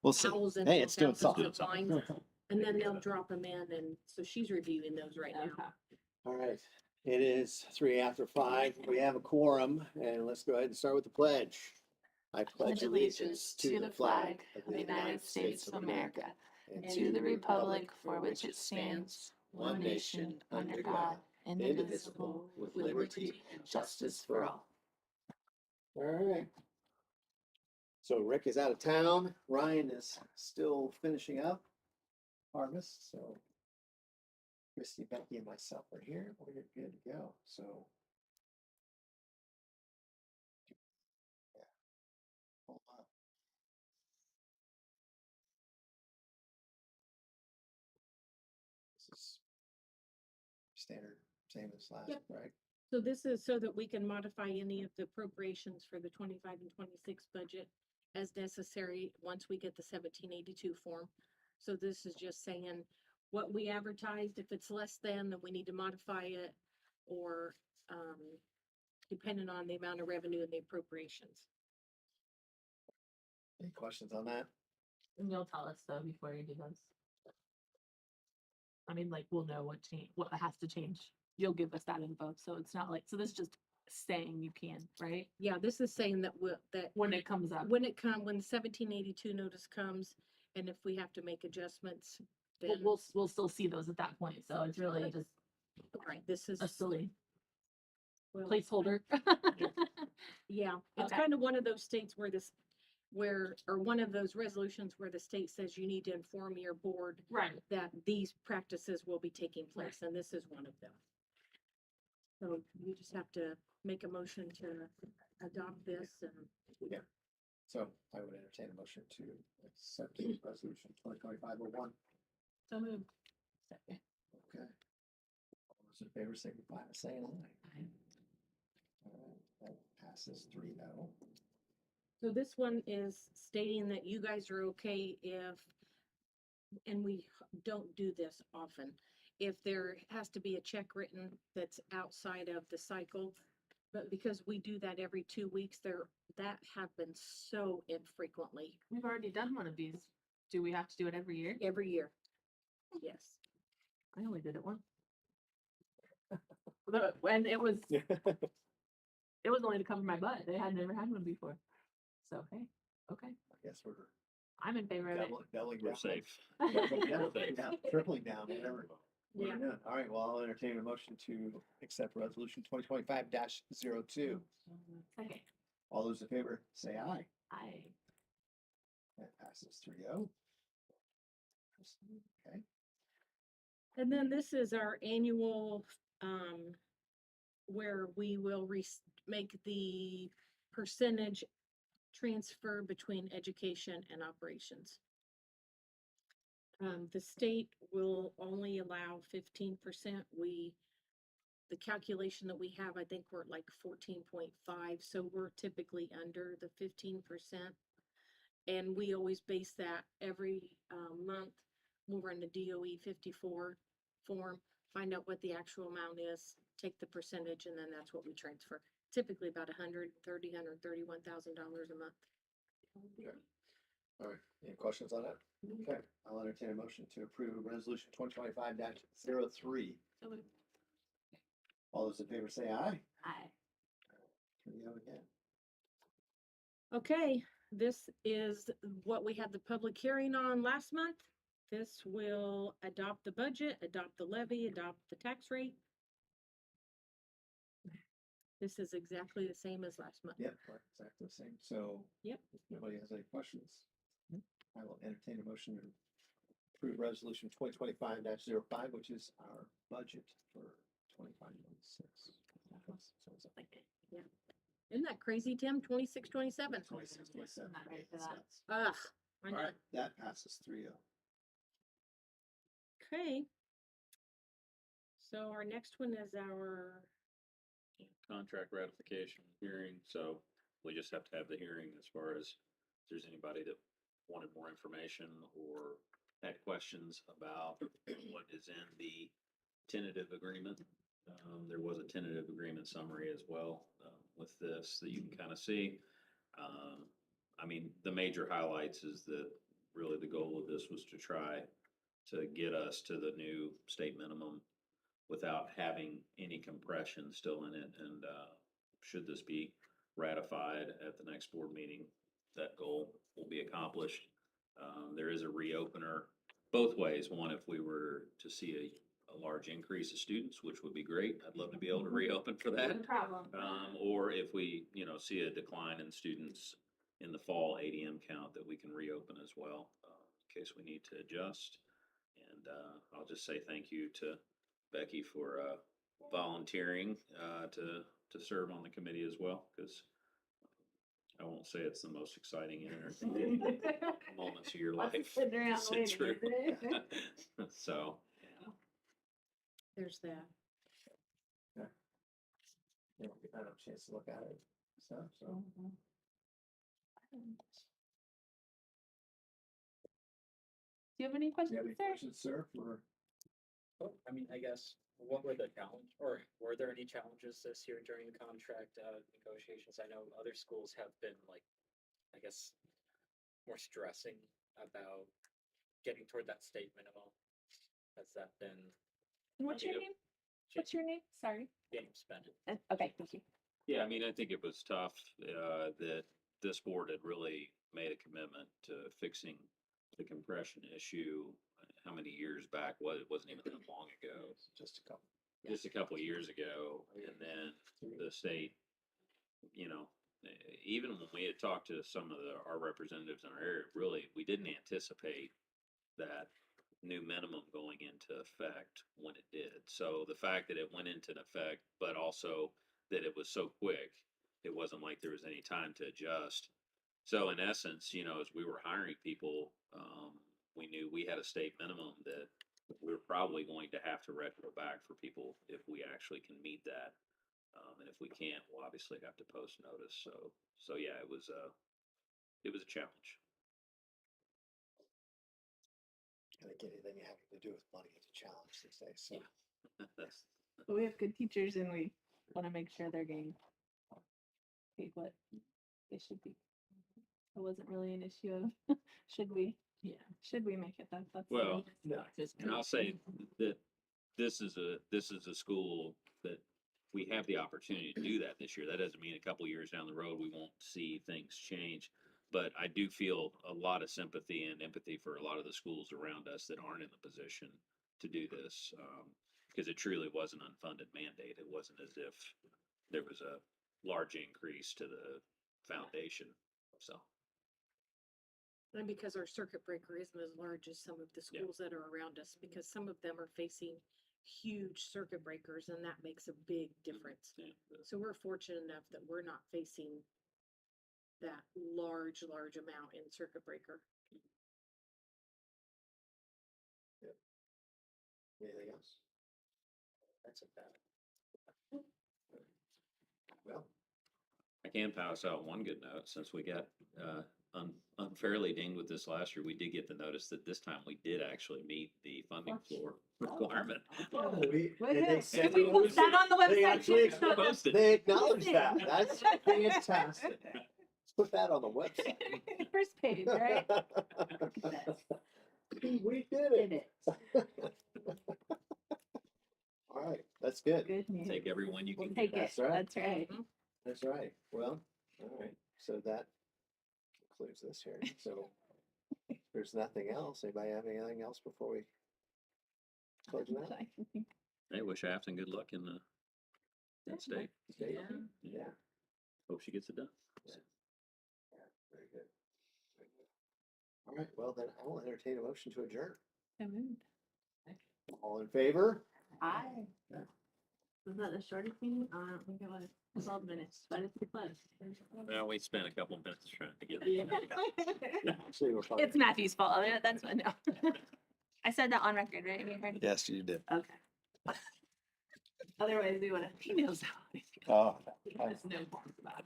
We'll see. owls and Hey, it's doing houses something. with lines, and then they'll drop them in, and so she's reviewing those right now. All right, it is 5:03. We have a quorum, and let's go ahead and start with the pledge. I Pledge allegiance to the flag of the United States of America and to the republic for which it stands, one nation, under God, indivisible, with liberty and justice for all. All right. So Rick is out of town. Ryan is still finishing up harvest, so Christy, Becky, and myself are here. We're good to go, so. Yeah. Hold on. This is standard, same as last, Yep. right? So this is so that we can modify any of the appropriations for the 25 and 26 budget as necessary, once we get the 1782 form. So this is just saying what we advertised, if it's less than, then we need to modify it, or, depending on the amount of revenue and the appropriations. Any questions on that? And you'll tell us though before you do those. I mean, like, we'll know what has to change. You'll give us that info, so it's not like, so this is just saying you can, right? Yeah, this is saying that When it comes up. when the 1782 notice comes, and if we have to make adjustments, then, We'll still see those at that point, so it's really just right, this is. a silly well, placeholder. Yeah, it's Okay. kind of one of those states where or one of those resolutions where the state says you need to inform your board Right. that these practices will be taking place, and this is one of them. So you just have to make a motion to adopt this, and So I would entertain a motion to accept resolution 2025-01. So moved. Second. Okay. All those in favor signify by saying aye. All right, that passes 3-0. so this one is stating that you guys are okay if, and we don't do this often, if there has to be a check written that's outside of the cycle. But because we do that every 2 weeks, that happens so infrequently, We've already done one of these. Do we have to do it every year? every year. Yes. I only did it once. When it was only to cover my butt. They had never had one before. So hey, okay. I guess we're I'm in favor of it. doubling We're down. safe. Yeah, tripling down, whatever. Yeah. All right, well, I'll entertain a motion to accept resolution 2025-02. Second. All those in favor, say aye. That passes 3-0. Okay, And then this is our annual, where we will make the percentage transfer between education and operations. The state will only allow 15%. The calculation that we have, I think we're at like 14.5, so we're typically under the 15%. And we always base that every month. We'll run the DOE 54 form, find out what the actual amount is, take the percentage, and then that's what we transfer. Typically about $131,000 a month. all right, any questions on that? Okay, I'll entertain a motion to approve resolution 2025-03. So moved. All those in favor say aye. Aye. 3-0 again. Okay, this is what we had the public hearing on last month. This will adopt the budget, adopt the levy, adopt the tax rate. This is exactly the same as last month. Yep, right, exactly the same. So. Yep. If nobody has any questions, I will entertain a motion to approve resolution 2025-05, which is our budget for 25-26. Yeah. Isn't that crazy, Tim? 26, 27. 26, 27. Not ready for that. Ugh. I All know. right, that passes 3-0. Okay. So our next one is our, Contract ratification hearing, so we just have to have the hearing as far as if there's anybody that wanted more information or had questions about what is in the tentative agreement. There was a tentative agreement summary as well with this that you can kind of see. I mean, the major highlights is that really the goal of this was to try to get us to the new state minimum without having any compression still in it. And should this be ratified at the next board meeting, that goal will be accomplished. There is a reopener both ways. One, if we were to see a large increase of students, which would be great. I'd love to be able to reopen for that. No problem. Or if we, see a decline in students in the fall ADM count, that we can reopen as well, in case we need to adjust. And I'll just say thank you to Becky for volunteering to serve on the committee as well, because I won't say it's the most exciting and entertaining moments of your life. Sitting around Sit waiting, through. isn't it? So, yeah. There's that. Yeah, I don't have a chance to look at it, so. Do you have any Do you questions, have any sir? questions, sir, for? Oh, I mean, I guess, what were the challenge, or were there any challenges this year during the contract negotiations? I know other schools have been like, I guess, more stressing about getting toward that state minimum. Has that been And what's your Yep. name? What's your name? Sorry. James Bennett? Okay, thank you. Yeah, I mean, I think it was tough that this board had really made a commitment to fixing the compression issue. How many years back was it? Wasn't even that long ago. Just a couple. Just a couple of years ago, and then the state, even when we had talked to some of our representatives in our area, really, we didn't anticipate that new minimum going into effect when it did. So the fact that it went into effect, but also that it was so quick, it wasn't like there was any time to adjust. So in essence, as we were hiring people, we knew we had a state minimum that we're probably going to have to retro back for people if we actually can meet that. And if we can't, we'll obviously have to post notice. So yeah, it was a challenge. I think anything having to do with money is a challenge these days, so. That's, But we have good teachers and we want to make sure they're getting paid what they should be. It wasn't really an issue of, should we make it that, that's. Well, No. and I'll say that this is a school that we have the opportunity to do that this year. That doesn't mean a couple years down the road, we won't see things change. But I do feel a lot of sympathy and empathy for a lot of the schools around us that aren't in the position to do this. Because it truly was an unfunded mandate. It wasn't as if there was a large increase to the foundation, so. And because our circuit breaker isn't as large as some of the Yeah. schools that are around us, because some of them are facing huge circuit breakers and that makes a big difference. Yeah, So we're fortunate enough that we're not facing that large amount in circuit breaker. Anything else? That's about. Well, I can pass out one good note, since we got unfairly dinged with this last year. We did get the notice that this time we did actually meet the funding floor requirement. they Woohoo. said We it post was- that on the they website. actually too, so Posted. They acknowledge that. That's fantastic. Let's put that on the website. the First page, right? We did Did it. it. All right, that's good. Good news. Take everyone you We'll can. take it. That's right. That's right. That's right. Well, all right. So that concludes this here. So if there's nothing else. Anybody have anything else before we close it out? I think Hey, wish Afton good luck in that state. Stay- Yeah. Yeah. Hope she gets it done. Yeah. Very good. Very good. All right, well then I will entertain a motion to adjourn. I moved. All in favor? Aye. Yeah. Was that the shortest meeting? I don't think it was. 12 minutes, but it's pretty close. Well, we spent a couple of minutes trying to get Actually, we're fine. It's Matthew's fault. Yeah, that's fine. No. I said that on record, right? You heard? Yes, you did. Okay. Otherwise, we would have. He knows how. Oh. He has no qualms about it.